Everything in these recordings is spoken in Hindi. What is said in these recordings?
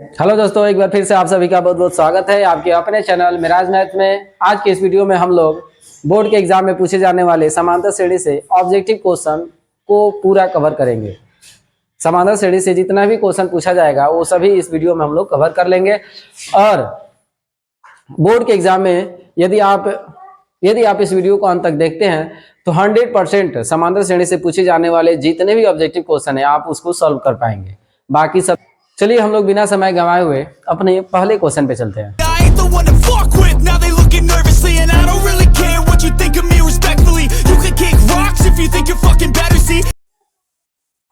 हेलो दोस्तों, एक बार फिर से आप सभी का बहुत बहुत स्वागत है आपके अपने चैनल मिराज मैथ में। आज के इस वीडियो में हम लोग बोर्ड के एग्जाम में पूछे जाने वाले समांतर श्रेणी से ऑब्जेक्टिव क्वेश्चन को पूरा कवर करेंगे। समांतर श्रेणी से जितना भी क्वेश्चन पूछा जाएगा वो सभी इस वीडियो में हम लोग कवर कर लेंगे। और बोर्ड के एग्जाम में यदि आप इस वीडियो को अंत तक देखते हैं तो 100% समांतर श्रेणी से पूछे जाने वाले जितने भी ऑब्जेक्टिव क्वेश्चन है आप उसको सॉल्व कर पाएंगे। बाकी सब चलिए हम लोग बिना समय गंवाए हुए अपने पहले क्वेश्चन पे चलते हैं।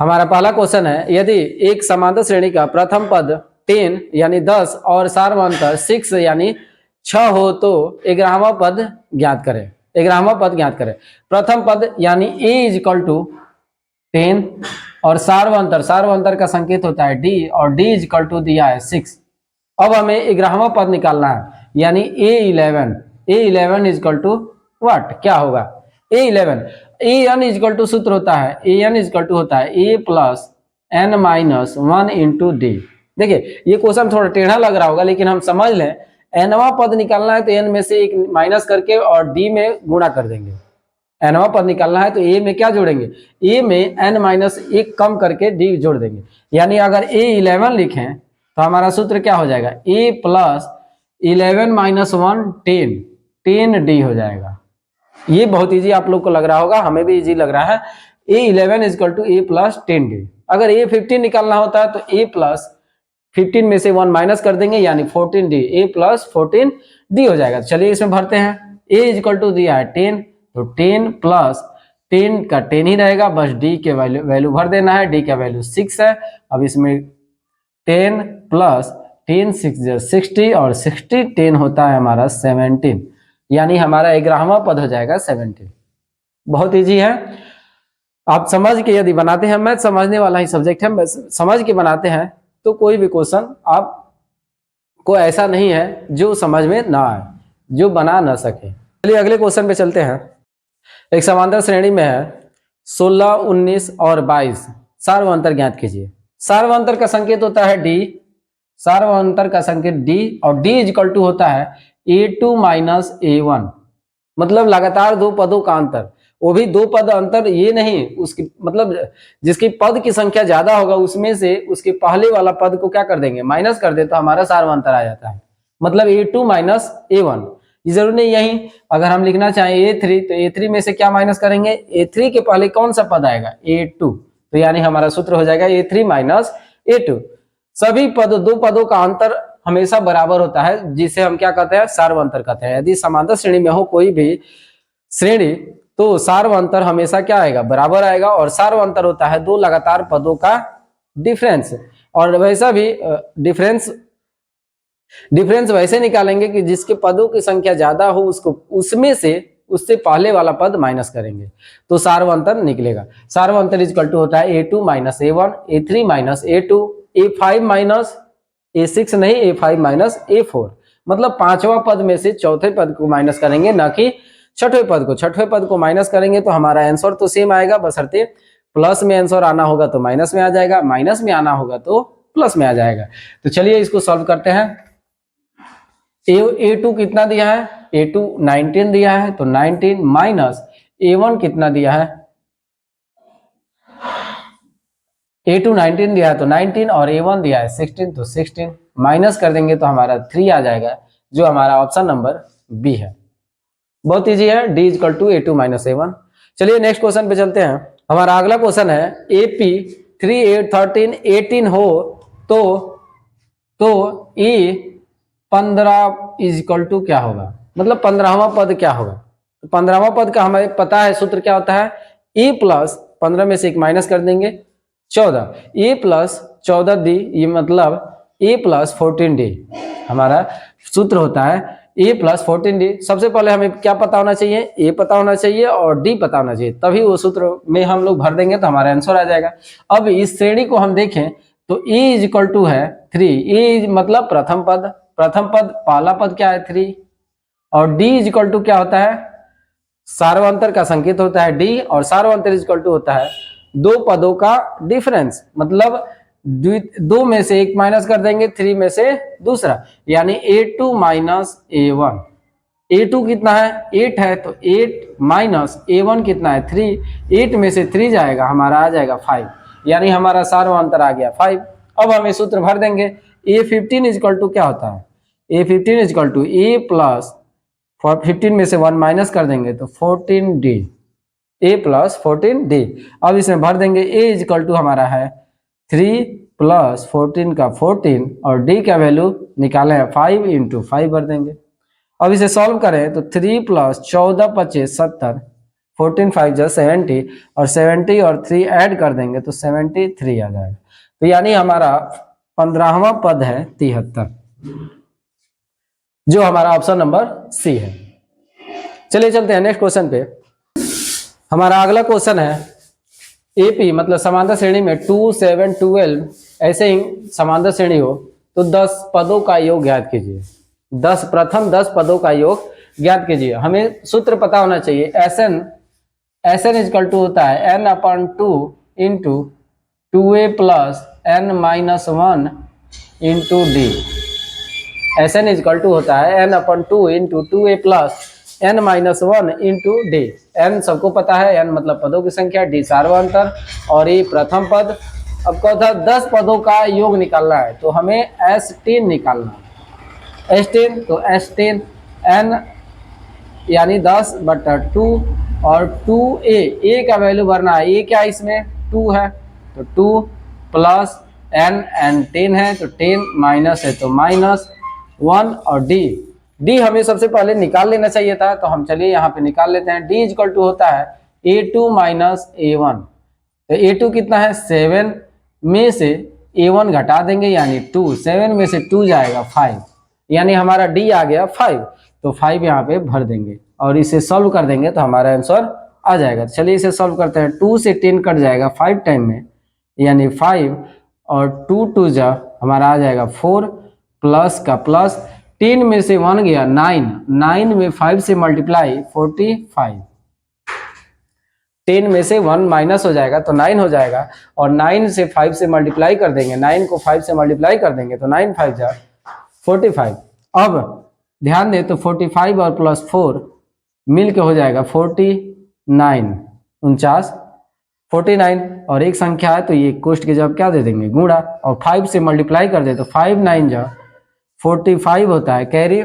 हमारा पहला क्वेश्चन है, यदि एक समांतर श्रेणी का प्रथम पद 10 यानी 10 और सार्वंतर 6 यानी 6 हो तो 11वां पद ज्ञात करें। 11वां पद ज्ञात करें। प्रथम पद यानी a = 10 और सार्वंतर का संकेत होता है d और d = दिया है 6। अब हमें 11वां पद निकालना है यानी a11 व्हाट क्या होगा a11 an सूत्र होता है a plus n minus 1 into D. देखिए ये क्वेश्चन थोड़ा टेढ़ा लग रहा होगा लेकिन हम समझ लें, nवां पद निकालना है तो n में से एक माइनस करके और d में गुणा कर देंगे। nवां पद निकालना है तो a में क्या जोड़ेंगे, a में n माइनस 1 कम करके d जोड़ देंगे। यानी अगर a11 लिखें तो हमारा सूत्र क्या हो जाएगा, a प्लस 11 माइनस 1 10d हो जाएगा। ये बहुत इजी आप लोग को लग रहा होगा, हमें भी इजी लग रहा है। a11 = a plus 10d। अगर a15 निकालना होता है तो a प्लस 15 में से 1 माइनस कर देंगे यानी 14d, a प्लस 14d हो जाएगा। चलिए इसमें भरते हैं। a = दिया है 10 तो 10 प्लस 10 का 10 ही रहेगा, बस d के वैल्यू भर देना है। d का वैल्यू 6 है। अब इसमें 10 प्लस 10 6 60 और 60 10 होता है हमारा 17 यानी हमारा 11वां पद हो जाएगा 17। बहुत इजी है। आप समझ के यदि बनाते हैं, मैथ समझने वाला ही सब्जेक्ट है, समझ के बनाते हैं तो कोई भी क्वेश्चन आपको ऐसा नहीं है जो समझ में ना आए, जो बना ना सके। चलिए अगले क्वेश्चन पे चलते हैं। एक समांतर श्रेणी में है 16 19 और 22। सार्वंतर ज्ञात कीजिए। सार्वंतर का संकेत होता है d, सार्वंतर का संकेत d और d = होता है a2 माइनस a1, मतलब लगातार दो पदों का अंतर। वो भी दो पद अंतर, ये नहीं उसकी मतलब जिसकी पद की संख्या ज्यादा होगा उसमें से उसके पहले वाला पद को क्या कर देंगे, माइनस कर दे तो हमारा सार्वंतर आ जाता है। मतलब a2 माइनस a1। जरूर नहीं यही, अगर हम लिखना चाहें a3 तो a3 में से क्या माइनस करेंगे, a3 के पहले कौन सा पद आएगा, a2, तो यानी हमारा सूत्र हो जाएगा a3 माइनस a2। सभी पद दो पदों का अंतर हमेशा बराबर होता है, जिसे हम क्या कहते हैं, सार्वंतर कहते हैं। यदि समांतर श्रेणी में हो कोई भी श्रेणी तो सार्वंतर हमेशा क्या आएगा, बराबर आएगा। और सार्वंतर होता है दो लगातार पदों का डिफरेंस। और वैसा भी डिफरेंस वैसे निकालेंगे कि जिसके पदों की संख्या ज्यादा हो उसको उसमें से उससे पहले वाला पद माइनस करेंगे तो सार्वंतर निकलेगा। सार्वंतर = होता है a2 minus a1, a3 minus a2, a5 minus a6 नहीं, a5 माइनस a4। मतलब पांचवा पद में से चौथे पद को माइनस करेंगे, ना कि छठवें पद को। छठवें पद को माइनस करेंगे तो हमारा आंसर तो सेम आएगा, बशर्ते प्लस में आंसर आना होगा तो माइनस में आ जाएगा, माइनस में आना होगा तो प्लस में आ जाएगा। तो चलिए इसको सॉल्व करते हैं। a2 कितना दिया है, a2 19 दिया है तो 19 माइनस a1 कितना दिया है, a2 19 दिया है तो 19 और a1 दिया है 16 तो 16 माइनस कर देंगे तो हमारा 3 आ जाएगा, जो हमारा ऑप्शन नंबर बी है। बहुत इजी है, d = a2 माइनस a1। चलिए नेक्स्ट क्वेश्चन पे चलते हैं। हमारा अगला क्वेश्चन है AP 3 8 13 18 हो तो e 15 = क्या होगा, मतलब 15वां पद क्या होगा। तो 15वां पद का हमें पता है, सूत्र क्या होता है, a प्लस 15 में से एक माइनस कर देंगे 14, a प्लस 14d, ये मतलब a प्लस 14d हमारा सूत्र होता है a प्लस 14d। सबसे पहले हमें क्या पता होना चाहिए, a पता होना चाहिए और d पता होना चाहिए, तभी वो सूत्र में हम लोग भर देंगे तो हमारा आंसर आ जाएगा। अब इस श्रेणी को हम देखें तो a = है 3, a मतलब प्रथम पद पहला पद क्या है 3, और d = क्या होता है, सार्वंतर का संकेत होता है d, और सार्वंतर = होता है दो पदों का डिफरेंस। मतलब दो में से एक माइनस कर देंगे, 3 में से दूसरा, यानी A2 माइनस A1। A2 कितना है, 8 है, तो 8 माइनस A1 कितना है, 3। 8 में से 3 जाएगा, हमारा आ जाएगा 5, यानी हमारा सार्वंतर आ गया 5। अब हम ये सूत्र भर देंगे। A15 इजकल टू क्या होता है, A15 is equal to A plus 15 में से 1 माइनस कर देंगे तो 14D, A प्लस 14D। अब इसमें भर देंगे, A इजकल टू हमारा है 3 प्लस 14 का 14 और D का वैल्यू निकाले हैं 5 इंटू 5 भर देंगे। अब इसे सॉल्व करें तो 3 प्लस 14 25 70, 14 5 जा 70 और 70 और 3 ऐड कर देंगे तो 73 आ जाएगा। तो यानी हमारा 15वां पद है 73, जो हमारा ऑप्शन नंबर सी है। चलिए चलते हैं नेक्स्ट क्वेश्चन पे। हमारा अगला क्वेश्चन है एपी मतलब समांतर श्रेणी में 2 7 12 ऐसे ही समांतर श्रेणी हो तो 10 पदों का योग ज्ञात कीजिए। 10 प्रथम 10 पदों का योग ज्ञात कीजिए। हमें सूत्र पता होना चाहिए, एस एन इजकल टू होता है n upon 2 into 2a plus n minus 1 into D. S N equal to होता है n upon 2 into 2a plus n minus 1 into D. n सबको पता है, n मतलब पदों की संख्या, d सार्वंतर और ये प्रथम पद। अब क्या था, 10 पदों का योग निकालना है तो हमें S10 निकालना है। S10 तो S10 n यानी 10 बटा 2 और 2a का वैल्यू भरना है। a क्या इसमें 2 है तो 2 प्लस n 10 है तो 10 माइनस है तो माइनस 1 और d हमें सबसे पहले निकाल लेना चाहिए था, तो हम चलिए यहाँ पे निकाल लेते हैं। d इक्वल टू होता है a2 माइनस a1। तो a2 कितना है 7 में से a1 घटा देंगे यानी 2, 7 में से 2 जाएगा 5, यानी हमारा d आ गया 5। तो 5 यहाँ पे भर देंगे और इसे सॉल्व कर देंगे तो हमारा आंसर आ जाएगा। चलिए इसे सॉल्व करते हैं। 2 से 10 कट जाएगा 5 टाइम में, यानी 5 और 2 2 जा हमारा आ जाएगा 4 प्लस का प्लस 10 में से 1 गया 9, 9 में 5 से मल्टीप्लाई 45, 10 में से 1 माइनस हो जाएगा तो 9 हो जाएगा और 9 से 5 से मल्टीप्लाई कर देंगे, 9 को 5 से मल्टीप्लाई कर देंगे तो 9 5 जा 45। अब ध्यान दें तो 45 और प्लस 4 मिल के हो जाएगा 49, 49 और एक संख्या है तो ये कोष्ट के जब क्या दे देंगे गुणा, और 5 से मल्टीप्लाई कर दे तो 5 9 जा 45 होता है, कैरी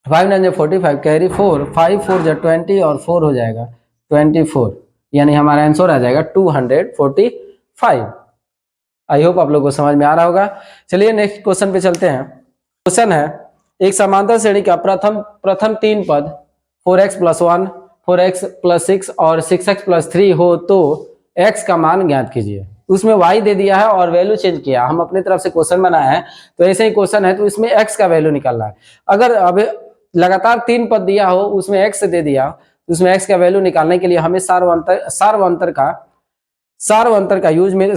5 9 जा 45, कैरी 4, 5 4 जा 20 और 4 हो जाएगा 24, यानी हमारा आंसर आ जाएगा 245। आई होप आप लोगों को समझ में आ रहा होगा। चलिए नेक्स्ट क्वेश्चन पे चलते हैं। क्वेश्चन है एक समांतर श्रेणी का प्रथम 3 पद 4x प्लस 1, 4x प्लस 6 और 6x प्लस 3 हो तो x का मान ज्ञात कीजिए। उसमें y दे दिया है और वैल्यू चेंज किया, हम अपनी तरफ से क्वेश्चन बनाया है तो ऐसे ही क्वेश्चन है तो इसमें x का वैल्यू निकालना है। अगर अब लगातार 3 पद दिया हो उसमें x दे दिया तो उसमें x का वैल्यू निकालने के लिए हमें सार्वंतर का यूज में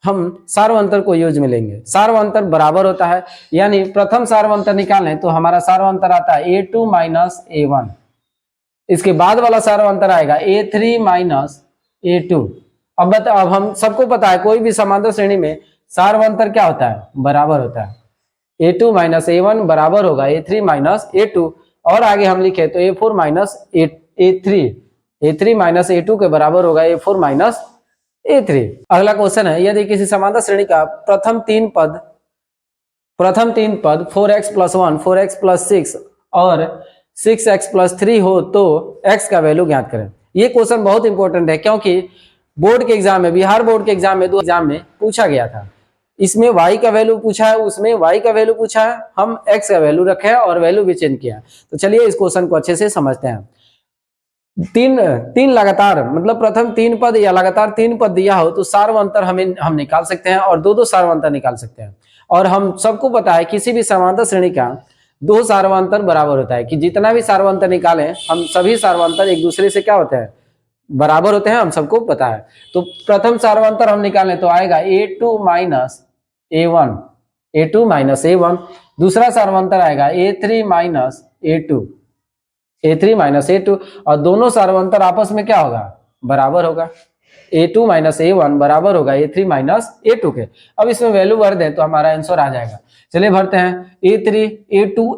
हम सार्वंतर को यूज में लेंगे। सार्वंतर बराबर होता है, यानी प्रथम सार्वंतर निकालें तो हमारा सार्वंतर आता है a2 माइनस a1। इसके बाद वाला सार्वंतर आएगा a3 माइनस a2। अब हम सबको पता है कोई भी समांतर श्रेणी में सार्वंतर क्या होता है, बराबर होता है। a2 माइनस a1 बराबर होगा a3 माइनस a2, और आगे हम लिखे तो a4 minus a3 minus a2 के बराबर होगा a4 माइनस a3। अगला क्वेश्चन है यदि किसी समांतर श्रेणी का प्रथम तीन पद 4x प्लस 1, 4x प्लस 6 और 6x प्लस 3 हो तो x का वैल्यू ज्ञात करें। ये क्वेश्चन बहुत इंपॉर्टेंट है क्योंकि बोर्ड के एग्जाम में, बिहार बोर्ड के एग्जाम में 2 एग्जाम में पूछा गया था। इसमें y का वैल्यू पूछा है, उसमें y का वैल्यू पूछा है, हम x का वैल्यू रखे और वैल्यू भी चेंज किया। तो चलिए इस क्वेश्चन को अच्छे से समझते हैं। तीन लगातार मतलब प्रथम 3 पद या लगातार 3 पद दिया हो तो सार्वंतर हम निकाल सकते हैं और दो सार्वंतर निकाल सकते हैं। और हम सबको पता है किसी भी समांतर श्रेणी का 2 सार्वंतर बराबर होता है, कि जितना भी सार्वंतर निकालें हम सभी सार्वंतर एक दूसरे से क्या होते हैं, बराबर होते हैं, हम सबको पता है। तो प्रथम सार्वंतर हम निकालें तो आएगा a2 माइनस a1, दूसरा सार्वंतर आएगा a3 माइनस a2 और दोनों सार्वंतर आपस में क्या होगा, बराबर होगा। A2 माइनस A1 बराबर होगा A3 माइनस A2 के। अब इसमें वैल्यू भर दें तो हमारा आंसर आ जाएगा। चलिए भरते हैं। A3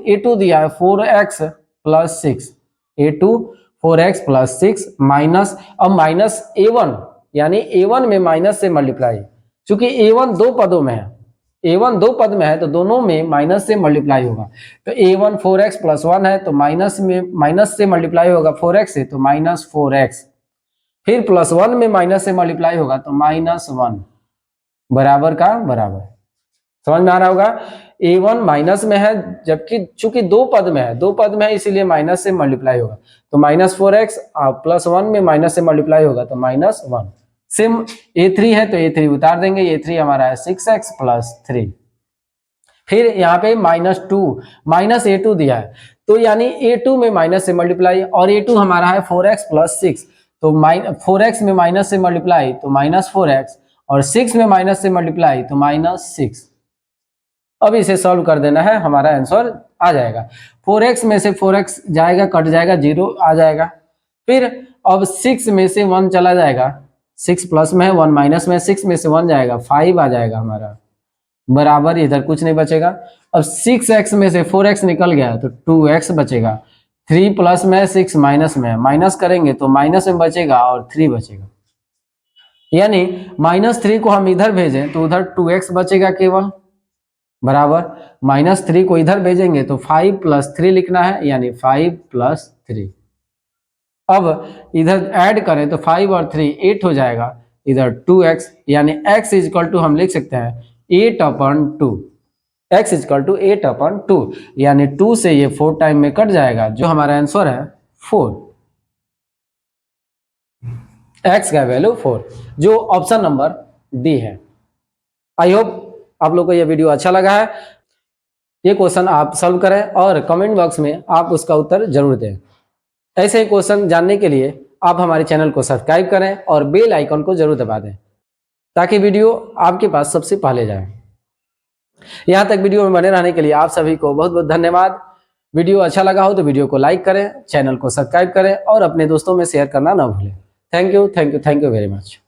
A2 दिया है 4x plus 6, A2 4x plus 6 minus, अब माइनस A1 यानी A1 में माइनस से मल्टीप्लाई, चूंकि A1 दो पदों में है, A1 दो पद में है तो दोनों में माइनस से मल्टीप्लाई होगा। तो A1 4x प्लस 1 है तो माइनस में माइनस से मल्टीप्लाई होगा 4x से, तो माइनस 4x, फिर प्लस 1 में माइनस से मल्टीप्लाई होगा तो माइनस 1 बराबर का बराबर। समझ में आ रहा होगा। A1 माइनस में है, जबकि चूंकि दो पद में है, दो पद में है इसीलिए माइनस से मल्टीप्लाई होगा, तो माइनस 4x प्लस 1 में माइनस से मल्टीप्लाई होगा तो माइनस 1। सेम A3 है तो A3 उतार देंगे, A3 हमारा है 6x प्लस 3। फिर यहाँ पे माइनस 2 माइनस A2 दिया है तो यानी A2 में माइनस से मल्टीप्लाई, और A2 हमारा है 4x प्लस 6, तो 4x में माइनस से मल्टीप्लाई तो माइनस 4x, और 6 में माइनस से मल्टीप्लाई तो माइनस 6। अब इसे सॉल्व कर देना है, हमारा आंसर आ जाएगा। 4x में से 4x जाएगा, कट जाएगा, 0 आ जाएगा। फिर अब 6 में से 1 चला जाएगा, 6 प्लस में है 1 माइनस में, 6 में से 1 जाएगा 5 आ जाएगा हमारा, बराबर इधर कुछ नहीं बचेगा। अब 6x में से 4x निकल गया तो 2x बचेगा। 3 प्लस में 6 माइनस में, माइनस करेंगे तो माइनस में बचेगा और 3 बचेगा, यानी -3 को हम इधर भेजें तो उधर 2x बचेगा केवल, बराबर -3 को इधर भेजेंगे तो 5 प्लस 3 लिखना है, यानी 5 प्लस 3। अब इधर ऐड करें तो 5 और 3 8 हो जाएगा, इधर 2x, यानी x इजकल टू हम लिख सकते हैं 8/2, x इजकल टू 8/2, यानी 2 से ये 4 टाइम में कट जाएगा, जो हमारा आंसर है 4, x का वैल्यू 4, जो ऑप्शन नंबर डी है। आई होप आप लोग को यह वीडियो अच्छा लगा है। ये क्वेश्चन आप सॉल्व करें और कमेंट बॉक्स में आप उसका उत्तर जरूर दें। ऐसे ही क्वेश्चन जानने के लिए आप हमारे चैनल को सब्सक्राइब करें और बेल आइकन को जरूर दबा दें, ताकि वीडियो आपके पास सबसे पहले जाए। यहाँ तक वीडियो में बने रहने के लिए आप सभी को बहुत बहुत धन्यवाद। वीडियो अच्छा लगा हो तो वीडियो को लाइक करें, चैनल को सब्सक्राइब करें और अपने दोस्तों में शेयर करना ना भूलें। Thank you very much.